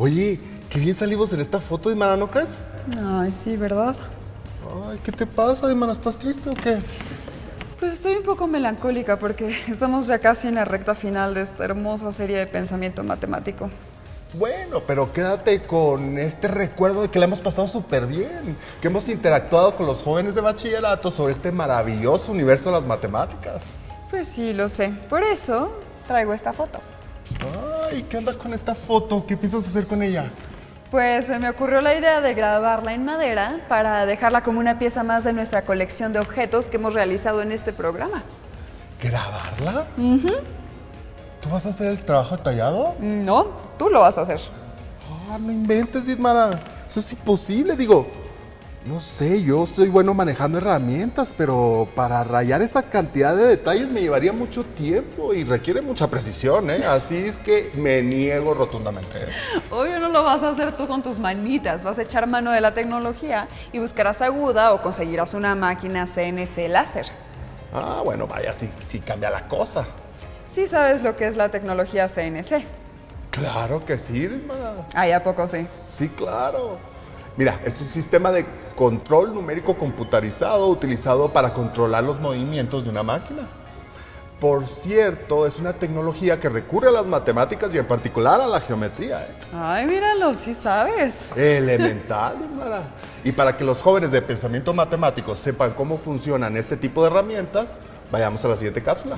Oye, qué bien salimos en esta foto, Dimara, ¿no crees? Ay, sí, ¿verdad? Ay, ¿qué te pasa, Dimara? ¿Estás triste o qué? Pues estoy un poco melancólica porque estamos ya casi en la recta final de esta hermosa serie de pensamiento matemático. Bueno, pero quédate con este recuerdo de que la hemos pasado súper bien, que hemos interactuado con los jóvenes de bachillerato sobre este maravilloso universo de las matemáticas. Pues sí, lo sé. Por eso traigo esta foto. Ay, ¿qué onda con esta foto? ¿Qué piensas hacer con ella? Pues se me ocurrió la idea de grabarla en madera para dejarla como una pieza más de nuestra colección de objetos que hemos realizado en este programa. ¿Grabarla? ¿Tú vas a hacer el trabajo detallado? No, tú lo vas a hacer. Ah, no inventes, Dimara. Eso es imposible, digo. No sé, yo soy bueno manejando herramientas, pero para rayar esa cantidad de detalles me llevaría mucho tiempo y requiere mucha precisión, ¿eh? Así es que me niego rotundamente. Obvio no lo vas a hacer tú con tus manitas, vas a echar mano de la tecnología y buscarás aguda o conseguirás una máquina CNC láser. Ah, bueno, vaya, sí cambia la cosa. Sí sabes lo que es la tecnología CNC. Claro que sí, Dimara. Ay, ¿a poco sí? Sí, claro. Mira, es un sistema de control numérico computarizado utilizado para controlar los movimientos de una máquina. Por cierto, es una tecnología que recurre a las matemáticas y en particular a la geometría, ¿eh? Ay, míralo, sí sabes. Elemental, Dimara. Y para que los jóvenes de pensamiento matemático sepan cómo funcionan este tipo de herramientas, vayamos a la siguiente cápsula.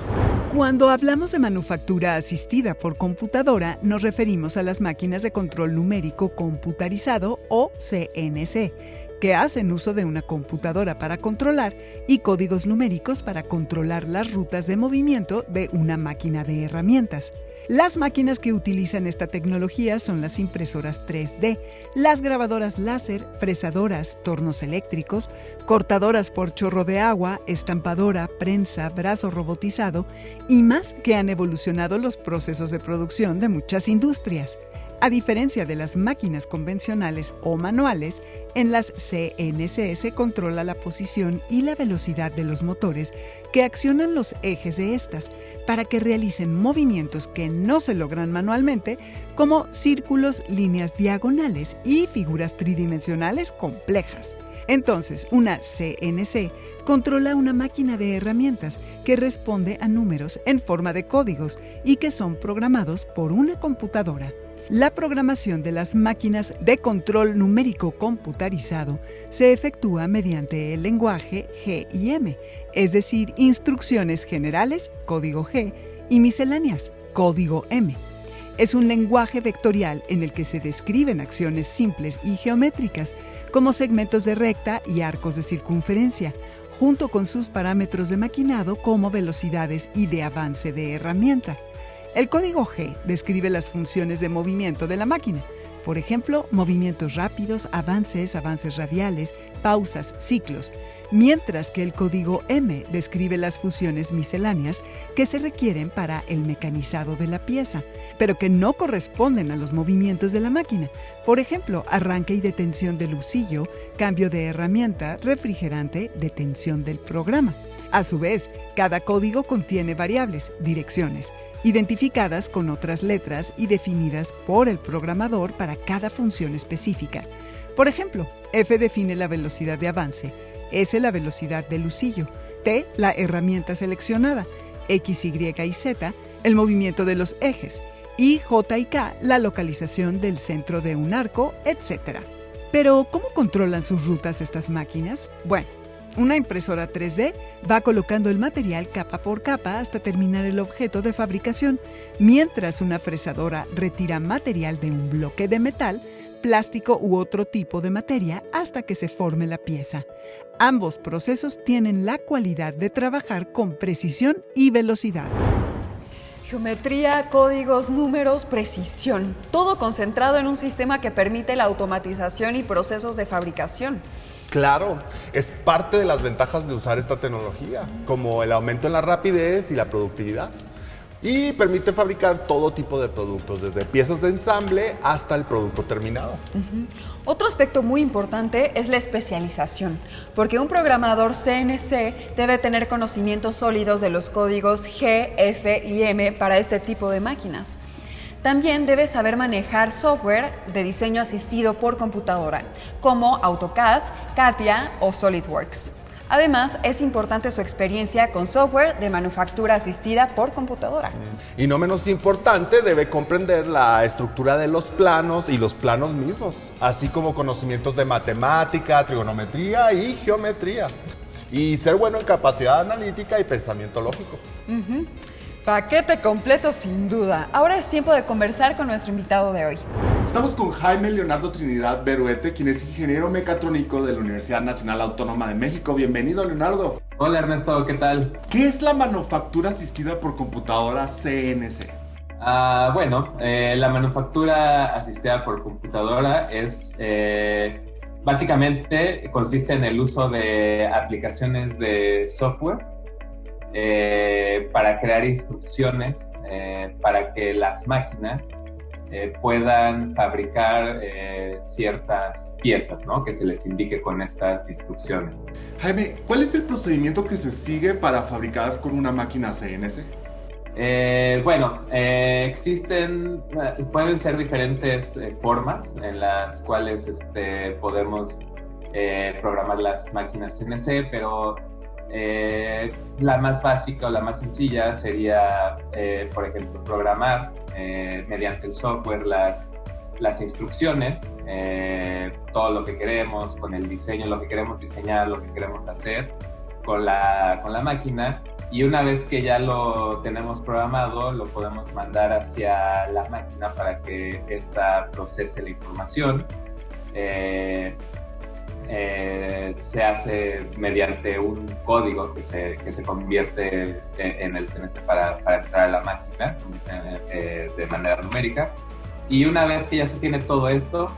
Cuando hablamos de manufactura asistida por computadora, nos referimos a las máquinas de control numérico computarizado o CNC, que hacen uso de una computadora para controlar y códigos numéricos para controlar las rutas de movimiento de una máquina de herramientas. Las máquinas que utilizan esta tecnología son las impresoras 3D, las grabadoras láser, fresadoras, tornos eléctricos, cortadoras por chorro de agua, estampadora, prensa, brazo robotizado y más que han evolucionado los procesos de producción de muchas industrias. A diferencia de las máquinas convencionales o manuales, en las CNC se controla la posición y la velocidad de los motores que accionan los ejes de estas para que realicen movimientos que no se logran manualmente, como círculos, líneas diagonales y figuras tridimensionales complejas. Entonces, una CNC controla una máquina de herramientas que responde a números en forma de códigos y que son programados por una computadora. La programación de las máquinas de control numérico computarizado se efectúa mediante el lenguaje G y M, es decir, instrucciones generales, código G, y misceláneas, código M. Es un lenguaje vectorial en el que se describen acciones simples y geométricas, como segmentos de recta y arcos de circunferencia, junto con sus parámetros de maquinado como velocidades y de avance de herramienta. El código G describe las funciones de movimiento de la máquina, por ejemplo, movimientos rápidos, avances radiales, pausas, ciclos, mientras que el código M describe las funciones misceláneas que se requieren para el mecanizado de la pieza, pero que no corresponden a los movimientos de la máquina, por ejemplo, arranque y detención del husillo, cambio de herramienta, refrigerante, detención del programa. A su vez, cada código contiene variables, direcciones, identificadas con otras letras y definidas por el programador para cada función específica. Por ejemplo, F define la velocidad de avance, S la velocidad del husillo, T la herramienta seleccionada, X, Y y Z el movimiento de los ejes y J y K la localización del centro de un arco, etc. Pero, ¿cómo controlan sus rutas estas máquinas? Bueno, una impresora 3D va colocando el material capa por capa hasta terminar el objeto de fabricación, mientras una fresadora retira material de un bloque de metal, plástico u otro tipo de materia hasta que se forme la pieza. Ambos procesos tienen la cualidad de trabajar con precisión y velocidad. Geometría, códigos, números, precisión. Todo concentrado en un sistema que permite la automatización y procesos de fabricación. Claro, es parte de las ventajas de usar esta tecnología, como el aumento en la rapidez y la productividad. Y permite fabricar todo tipo de productos, desde piezas de ensamble hasta el producto terminado. Otro aspecto muy importante es la especialización, porque un programador CNC debe tener conocimientos sólidos de los códigos G, F y M para este tipo de máquinas. También debes saber manejar software de diseño asistido por computadora, como AutoCAD, CATIA o SolidWorks. Además, es importante su experiencia con software de manufactura asistida por computadora. Y no menos importante, debe comprender la estructura de los planos y los planos mismos, así como conocimientos de matemática, trigonometría y geometría. Y ser bueno en capacidad analítica y pensamiento lógico. Paquete completo sin duda. Ahora es tiempo de conversar con nuestro invitado de hoy. Estamos con Jaime Leonardo Trinidad Beruete, quien es ingeniero mecatrónico de la Universidad Nacional Autónoma de México. Bienvenido, Leonardo. Hola Ernesto, ¿qué tal? ¿Qué es la manufactura asistida por computadora CNC? La manufactura asistida por computadora es básicamente consiste en el uso de aplicaciones de software para crear instrucciones para que las máquinas puedan fabricar ciertas piezas, ¿no? Que se les indique con estas instrucciones. Jaime, ¿cuál es el procedimiento que se sigue para fabricar con una máquina CNC? Pueden ser diferentes formas en las cuales podemos programar las máquinas CNC, pero la más básica o la más sencilla sería, por ejemplo, programar mediante el software las instrucciones, todo lo que queremos, con el diseño, lo que queremos diseñar, lo que queremos hacer con la máquina. Y una vez que ya lo tenemos programado, lo podemos mandar hacia la máquina para que ésta procese la información. Se hace mediante un código que se convierte en el CNC para entrar a la máquina de manera numérica. Y una vez que ya se tiene todo esto,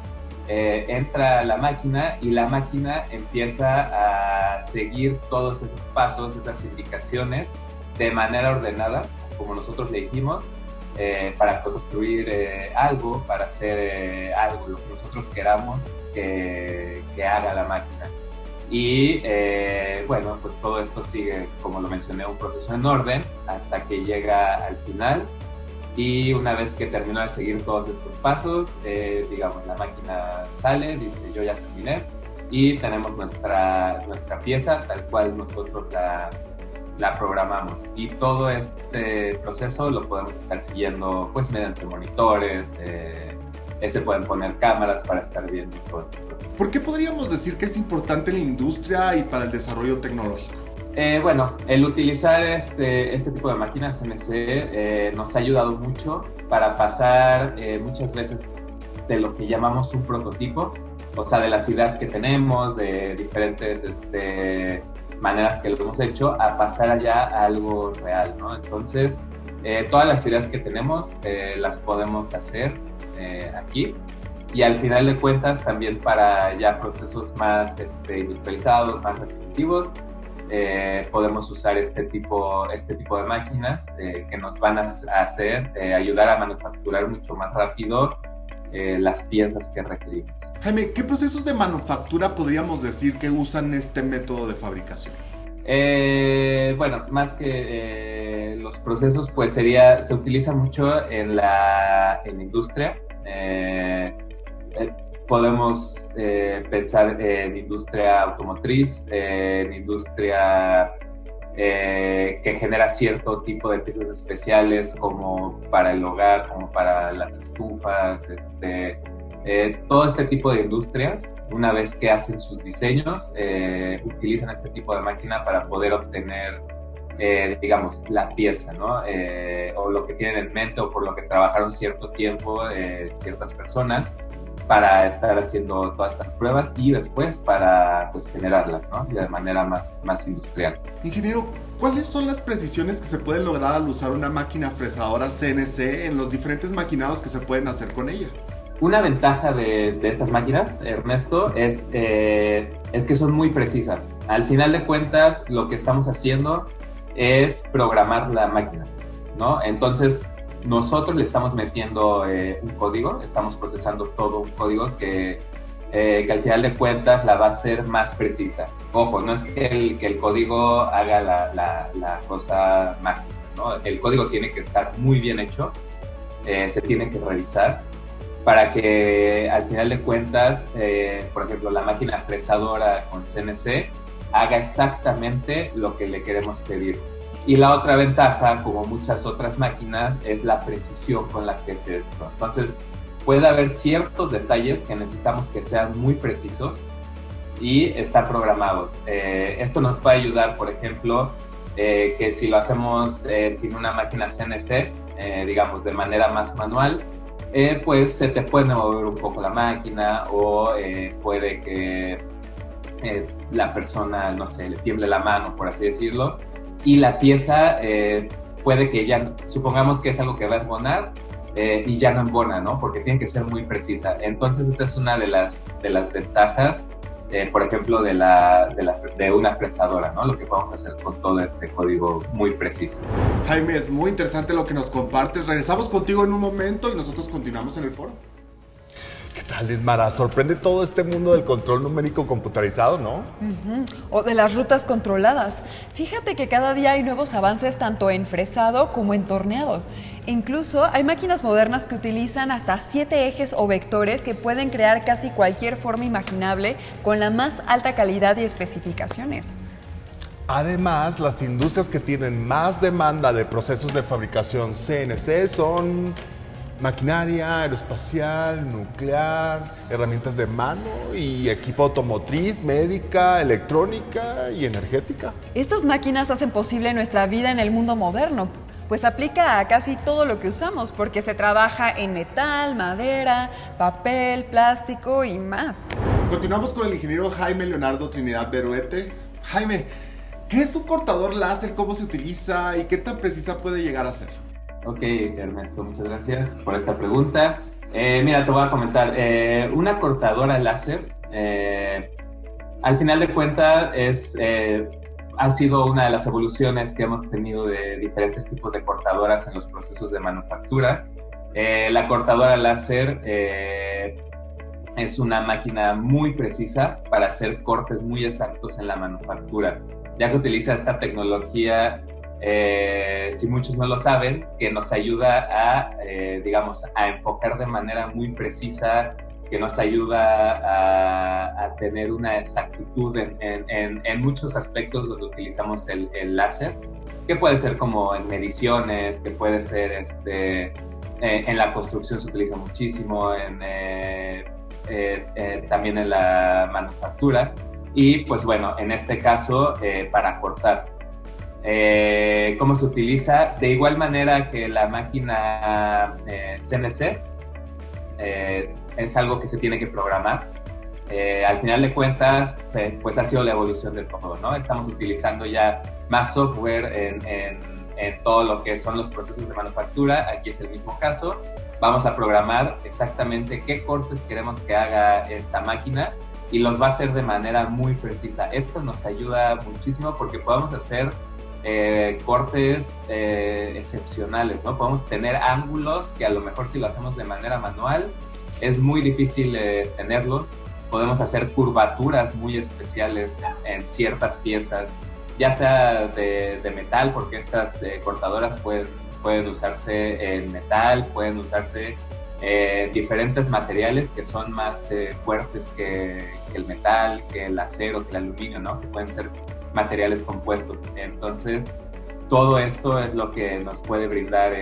entra a la máquina y la máquina empieza a seguir todos esos pasos, esas indicaciones de manera ordenada, como nosotros le dijimos, para construir algo, para hacer algo, lo que nosotros queramos que haga la máquina. Y pues todo esto sigue, como lo mencioné, un proceso en orden hasta que llega al final. Y una vez que terminó de seguir todos estos pasos, la máquina sale, dice yo ya terminé, y tenemos nuestra pieza tal cual nosotros la programamos. Y todo este proceso lo podemos estar siguiendo pues mediante monitores, se pueden poner cámaras para estar viendo todo este proceso. ¿Por qué podríamos decir que es importante en la industria y para el desarrollo tecnológico? El utilizar este tipo de máquinas CNC nos ha ayudado mucho para pasar muchas veces de lo que llamamos un prototipo, o sea, de las ideas que tenemos, de diferentes maneras que lo hemos hecho, a pasar allá a algo real, ¿no? Entonces, todas las ideas que tenemos las podemos hacer aquí. Y al final de cuentas, también para ya procesos más industrializados, más repetitivos, podemos usar este tipo de máquinas que nos van a hacer ayudar a manufacturar mucho más rápido las piezas que requerimos. Jaime, ¿qué procesos de manufactura podríamos decir que usan este método de fabricación? Más que los procesos, pues se utiliza mucho en la industria. Podemos pensar en industria automotriz, en industria que genera cierto tipo de piezas especiales como para el hogar, como para las estufas, todo este tipo de industrias, una vez que hacen sus diseños, utilizan este tipo de máquina para poder obtener, la pieza, ¿no? O lo que tienen en mente o por lo que trabajaron cierto tiempo ciertas personas para estar haciendo todas estas pruebas y después para pues generarlas, ¿no? De manera más industrial. Ingeniero, ¿cuáles son las precisiones que se pueden lograr al usar una máquina fresadora CNC en los diferentes maquinados que se pueden hacer con ella? Una ventaja de estas máquinas, Ernesto, es que son muy precisas. Al final de cuentas, lo que estamos haciendo es programar la máquina, ¿no? Entonces, nosotros le estamos metiendo un código, estamos procesando todo un código que al final de cuentas la va a hacer más precisa. Ojo, no es que el código haga la cosa mágica, ¿no? El código tiene que estar muy bien hecho se tiene que revisar para que al final de cuentas, por ejemplo, la máquina fresadora con CNC haga exactamente lo que le queremos pedir. Y la otra ventaja, como muchas otras máquinas, es la precisión con la que se esto. Entonces, puede haber ciertos detalles que necesitamos que sean muy precisos y estar programados. Esto nos puede ayudar, por ejemplo, que si lo hacemos sin una máquina CNC, digamos de manera más manual, pues se te puede mover un poco la máquina o puede que la persona, no sé, le tiemble la mano, por así decirlo, y la pieza puede que ya, supongamos que es algo que va a embonar y ya no embona, ¿no? Porque tiene que ser muy precisa. Entonces esta es una de las ventajas, por ejemplo, de una fresadora, ¿no? Lo que podemos hacer con todo este código muy preciso. Jaime, es muy interesante lo que nos compartes. Regresamos contigo en un momento y nosotros continuamos en el foro. ¿Qué tal, Ismara? Sorprende todo este mundo del control numérico computarizado, ¿no? O de las rutas controladas. Fíjate que cada día hay nuevos avances tanto en fresado como en torneado. Incluso hay máquinas modernas que utilizan hasta 7 ejes o vectores que pueden crear casi cualquier forma imaginable con la más alta calidad y especificaciones. Además, las industrias que tienen más demanda de procesos de fabricación CNC son maquinaria, aeroespacial, nuclear, herramientas de mano y equipo automotriz, médica, electrónica y energética. Estas máquinas hacen posible nuestra vida en el mundo moderno, pues aplica a casi todo lo que usamos, porque se trabaja en metal, madera, papel, plástico y más. Continuamos con el ingeniero Jaime Leonardo Trinidad Beruete. Jaime, ¿qué es un cortador láser? ¿Cómo se utiliza? ¿Y qué tan precisa puede llegar a ser? Ok, Ernesto, muchas gracias por esta pregunta. Mira, te voy a comentar. Una cortadora láser, al final de cuentas, ha sido una de las evoluciones que hemos tenido de diferentes tipos de cortadoras en los procesos de manufactura. La cortadora láser es una máquina muy precisa para hacer cortes muy exactos en la manufactura, ya que utiliza esta tecnología, si muchos no lo saben, que nos ayuda digamos, a enfocar de manera muy precisa, que nos ayuda a tener una exactitud en muchos aspectos donde utilizamos el láser, que puede ser como en mediciones, que puede ser en la construcción se utiliza muchísimo, también en la manufactura, y pues bueno, en este caso para cortar. ¿Cómo se utiliza? De igual manera que la máquina CNC, es algo que se tiene que programar. Al final de cuentas, pues ha sido la evolución del todo, ¿no? Estamos utilizando ya más software en todo lo que son los procesos de manufactura. Aquí es el mismo caso. Vamos a programar exactamente qué cortes queremos que haga esta máquina y los va a hacer de manera muy precisa. Esto nos ayuda muchísimo porque podemos hacer cortes excepcionales, ¿no? Podemos tener ángulos que a lo mejor si lo hacemos de manera manual es muy difícil tenerlos. Podemos hacer curvaturas muy especiales en ciertas piezas, ya sea de metal, porque estas cortadoras pueden usarse en metal, pueden usarse diferentes materiales que son más fuertes que el metal, que el acero, que el aluminio, ¿no? Que pueden ser materiales compuestos. Entonces, todo esto es lo que nos puede brindar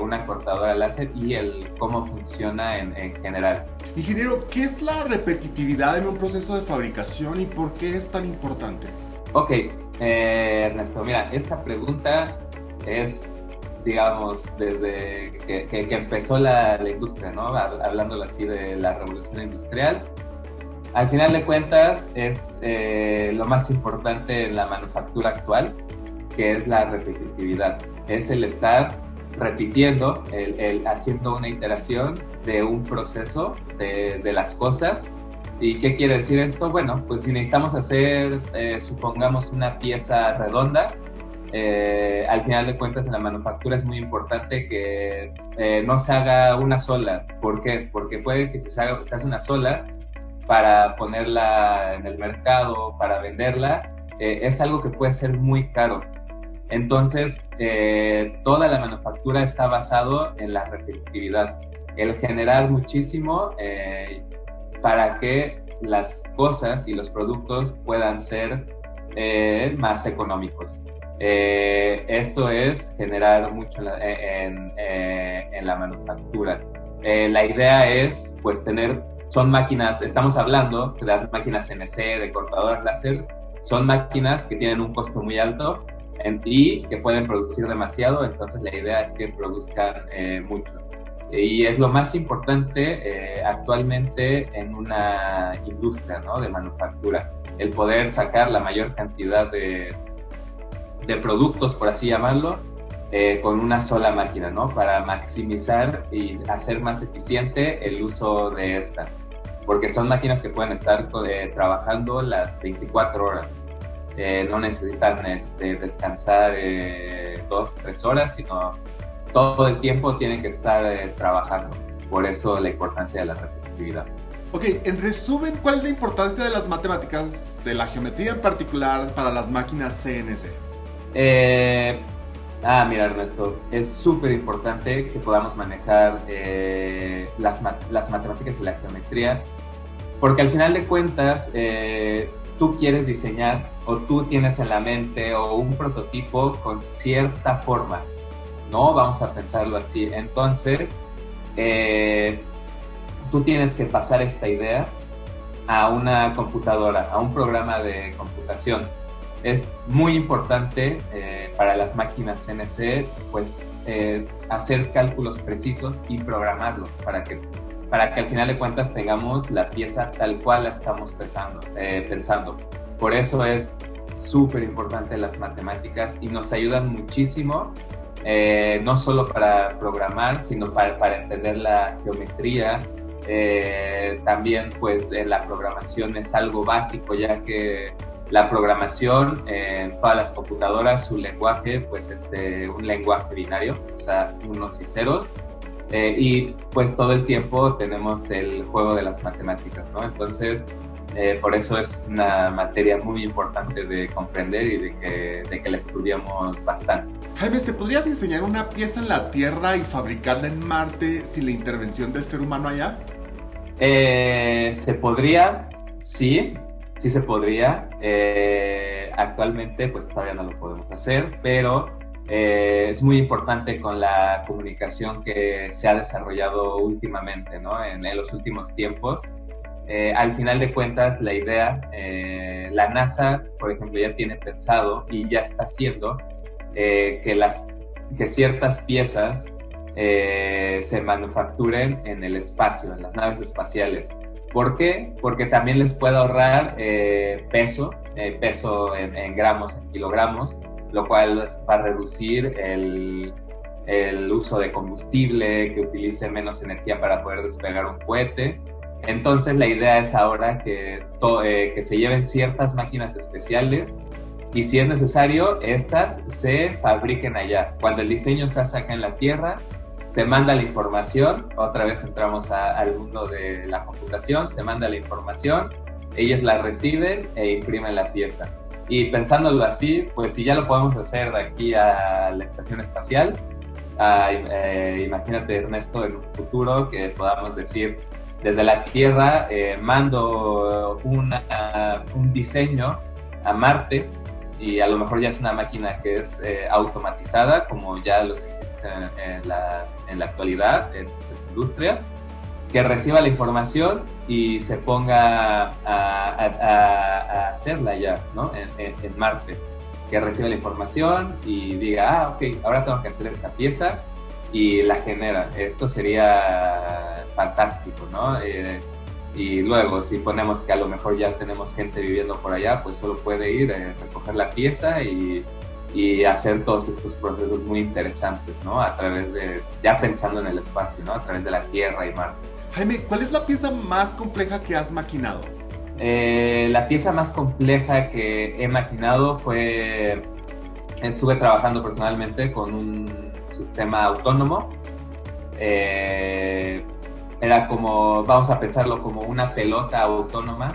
una cortadora láser y el cómo funciona en general. Ingeniero, ¿qué es la repetitividad en un proceso de fabricación y por qué es tan importante? Ok, Ernesto, mira, esta pregunta es, digamos, desde que empezó la industria, ¿no? Hablándolo así de la revolución industrial. Al final de cuentas es lo más importante en la manufactura actual, que es la repetitividad. Es el estar repitiendo, el haciendo una iteración de un proceso de las cosas. ¿Y qué quiere decir esto? Bueno, pues si necesitamos hacer, supongamos, una pieza redonda, al final de cuentas en la manufactura es muy importante que no se haga una sola. ¿Por qué? Porque puede que se hace una sola para ponerla en el mercado, para venderla, es algo que puede ser muy caro. Entonces, toda la manufactura está basado en la repetitividad, el generar muchísimo para que las cosas y los productos puedan ser más económicos. Esto es generar mucho en la manufactura. La idea es, pues, son máquinas, estamos hablando de las máquinas CNC, de cortadoras láser, son máquinas que tienen un costo muy alto y que pueden producir demasiado, entonces la idea es que produzcan mucho. Y es lo más importante actualmente en una industria, ¿no?, de manufactura, el poder sacar la mayor cantidad de productos, por así llamarlo, con una sola máquina, ¿no?, para maximizar y hacer más eficiente el uso de esta. Porque son máquinas que pueden estar trabajando las 24 horas. No necesitan descansar 2-3 horas, sino todo el tiempo tienen que estar trabajando. Por eso la importancia de la repetitividad. Ok, en resumen, ¿cuál es la importancia de las matemáticas, de la geometría en particular, para las máquinas CNC? Mira, Ernesto, es súper importante que podamos manejar las matemáticas y la geometría, porque al final de cuentas tú quieres diseñar o tú tienes en la mente o un prototipo con cierta forma, ¿no? Vamos a pensarlo así. Entonces, tú tienes que pasar esta idea a una computadora, a un programa de computación. Es muy importante para las máquinas CNC, pues, hacer cálculos precisos y programarlos para que al final de cuentas tengamos la pieza tal cual la estamos pensando. Por eso es súper importante las matemáticas y nos ayudan muchísimo, no solo para programar, sino para entender la geometría. También, pues, la programación es algo básico, ya que la programación en todas las computadoras, su lenguaje, pues, es un lenguaje binario, o sea, unos y ceros, y pues todo el tiempo tenemos el juego de las matemáticas, ¿no? Entonces, por eso es una materia muy importante de comprender y de que la estudiamos bastante. Jaime, ¿se podría diseñar una pieza en la Tierra y fabricarla en Marte sin la intervención del ser humano allá? Se podría, sí se podría. Actualmente pues todavía no lo podemos hacer, pero es muy importante con la comunicación que se ha desarrollado últimamente, ¿no?, en los últimos tiempos. Al final de cuentas, la idea, la NASA, por ejemplo, ya tiene pensado y ya está haciendo que ciertas piezas se manufacturen en el espacio, en las naves espaciales. ¿Por qué? Porque también les puede ahorrar peso en gramos, en kilogramos, lo cual va a reducir el uso de combustible, que utilice menos energía para poder despegar un cohete. Entonces la idea es ahora que se lleven ciertas máquinas especiales y, si es necesario, estas se fabriquen allá. Cuando el diseño se hace acá en la Tierra, se manda la información, otra vez entramos al mundo de la computación, se manda la información, ellos la reciben e imprimen la pieza. Y pensándolo así, pues si ya lo podemos hacer de aquí a la estación espacial, imagínate, Ernesto, en un futuro que podamos decir, desde la Tierra mando un diseño a Marte, y a lo mejor ya es una máquina que es automatizada, como ya los existen en la actualidad en muchas industrias, que reciba la información y se ponga a hacerla ya, ¿no?, en Marte, que reciba la información y diga, ok, ahora tengo que hacer esta pieza, y la genera. Esto sería fantástico, ¿no? Y luego, si ponemos que a lo mejor ya tenemos gente viviendo por allá, pues solo puede ir a recoger la pieza y hacer todos estos procesos muy interesantes, ¿no? A través de, ya pensando en el espacio, ¿no?, a través de la Tierra y Marte. Jaime, ¿cuál es la pieza más compleja que has maquinado? La pieza más compleja que he maquinado estuve trabajando personalmente con un sistema autónomo. Era como, vamos a pensarlo como una pelota autónoma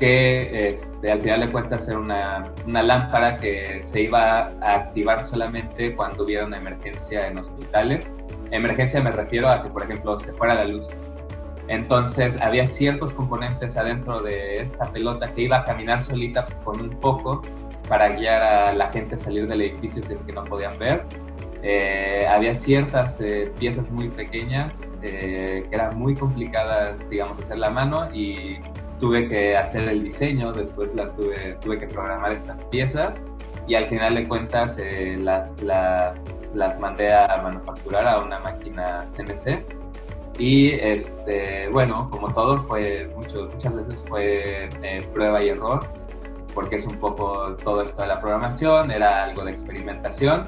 que al final de cuentas era una lámpara que se iba a activar solamente cuando hubiera una emergencia en hospitales. Emergencia me refiero a que, por ejemplo, se fuera la luz. Entonces había ciertos componentes adentro de esta pelota que iba a caminar solita con un foco para guiar a la gente a salir del edificio si es que no podían ver. Había ciertas piezas muy pequeñas que eran muy complicadas, digamos, hacer la mano, y tuve que hacer el diseño. Después tuve que programar estas piezas y al final de cuentas las mandé a manufacturar a una máquina CNC. Y bueno, como todo, muchas veces fue prueba y error, porque es un poco todo esto de la programación, era algo de experimentación,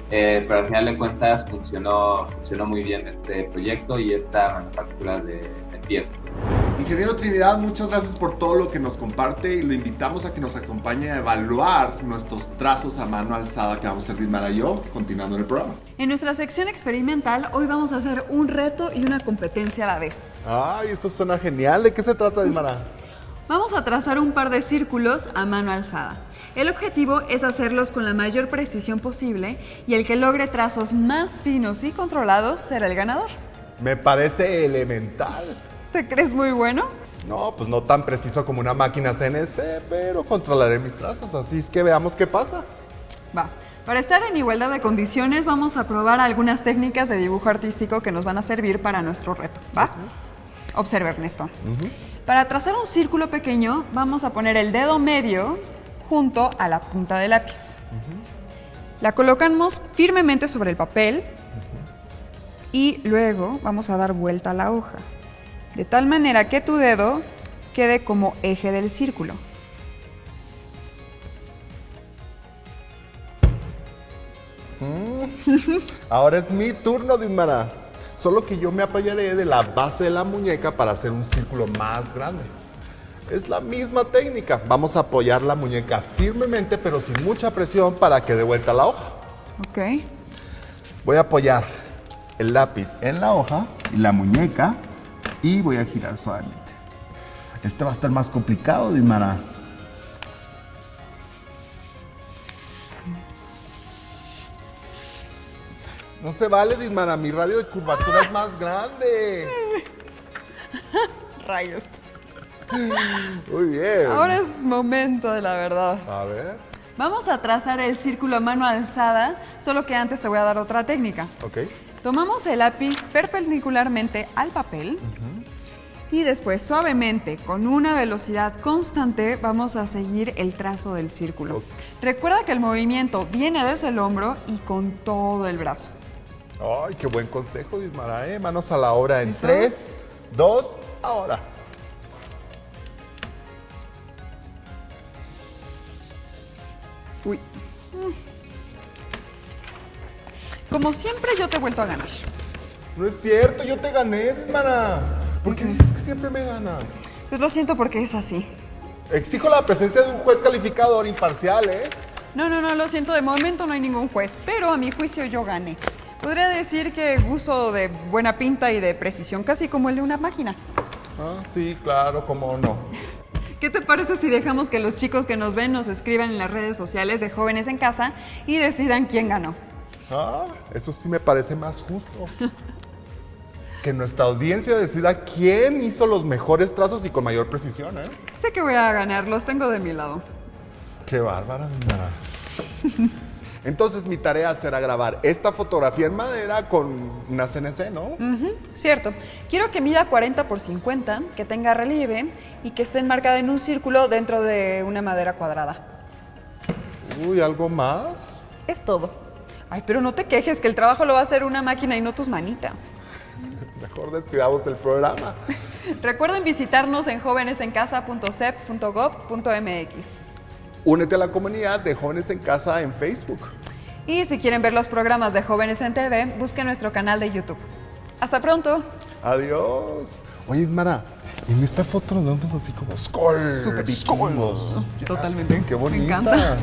pero al final de cuentas funcionó muy bien este proyecto y esta manufactura de piezas. Ingeniero Trinidad, muchas gracias por todo lo que nos comparte y lo invitamos a que nos acompañe a evaluar nuestros trazos a mano alzada que vamos a hacer Ritmara y yo, continuando en el programa. En nuestra sección experimental, hoy vamos a hacer un reto y una competencia a la vez. Ay, eso suena genial. ¿De qué se trata, Ismara? Vamos a trazar un par de círculos a mano alzada. El objetivo es hacerlos con la mayor precisión posible y el que logre trazos más finos y controlados será el ganador. Me parece elemental. ¿Te crees muy bueno? No, pues no tan preciso como una máquina CNC, pero controlaré mis trazos, así es que veamos qué pasa. Va. Para estar en igualdad de condiciones, vamos a probar algunas técnicas de dibujo artístico que nos van a servir para nuestro reto, ¿va? Observa, Ernesto. Para trazar un círculo pequeño, vamos a poner el dedo medio junto a la punta del lápiz. La colocamos firmemente sobre el papel y luego vamos a dar vuelta a la hoja, de tal manera que tu dedo quede como eje del círculo. Ahora es mi turno, Ismara. Solo que yo me apoyaré de la base de la muñeca para hacer un círculo más grande. Es la misma técnica. Vamos a apoyar la muñeca firmemente, pero sin mucha presión para que dé vuelta la hoja. Ok. Voy a apoyar el lápiz en la hoja y la muñeca y voy a girar suavemente. Este va a estar más complicado, Ismara. No se vale, Ismara, mi radio de curvatura es más grande. Rayos. Muy bien. Ahora es momento de la verdad. A ver. Vamos a trazar el círculo a mano alzada, solo que antes te voy a dar otra técnica. Ok. Tomamos el lápiz perpendicularmente al papel y después suavemente, con una velocidad constante, vamos a seguir el trazo del círculo. Recuerda que el movimiento viene desde el hombro y con todo el brazo. Ay, qué buen consejo, Ismara, ¿eh? Manos a la obra en ¿Listo? 3, 2, ahora. Uy. Como siempre, yo te he vuelto a ganar. No es cierto, yo te gané, Ismara. ¿Por qué dices que siempre me ganas? Pues lo siento porque es así. Exijo la presencia de un juez calificador imparcial, ¿eh? No, lo siento, de momento no hay ningún juez, pero a mi juicio yo gané. Podría decir que uso de buena pinta y de precisión, casi como el de una máquina. Ah, sí, claro, cómo no. ¿Qué te parece si dejamos que los chicos que nos ven nos escriban en las redes sociales de Jóvenes en Casa y decidan quién ganó? Ah, eso sí me parece más justo. Que nuestra audiencia decida quién hizo los mejores trazos y con mayor precisión, ¿eh? Sé que voy a ganar, los tengo de mi lado. Qué bárbara, Ismara. Entonces mi tarea será grabar esta fotografía en madera con una CNC, ¿no? Cierto. Quiero que mida 40 por 50, que tenga relieve y que esté enmarcada en un círculo dentro de una madera cuadrada. Uy, ¿algo más? Es todo. Ay, pero no te quejes, que el trabajo lo va a hacer una máquina y no tus manitas. Mejor despidamos el programa. Recuerden visitarnos en jovenesencasa.cep.gov.mx. Únete a la comunidad de Jóvenes en Casa en Facebook. Y si quieren ver los programas de Jóvenes en TV, busquen nuestro canal de YouTube. ¡Hasta pronto! Adiós. Oye, Ismara, en esta foto nos vemos así como Skol. Súper vikingos. Skol. Ya Totalmente. sé, qué Me bonita. encanta.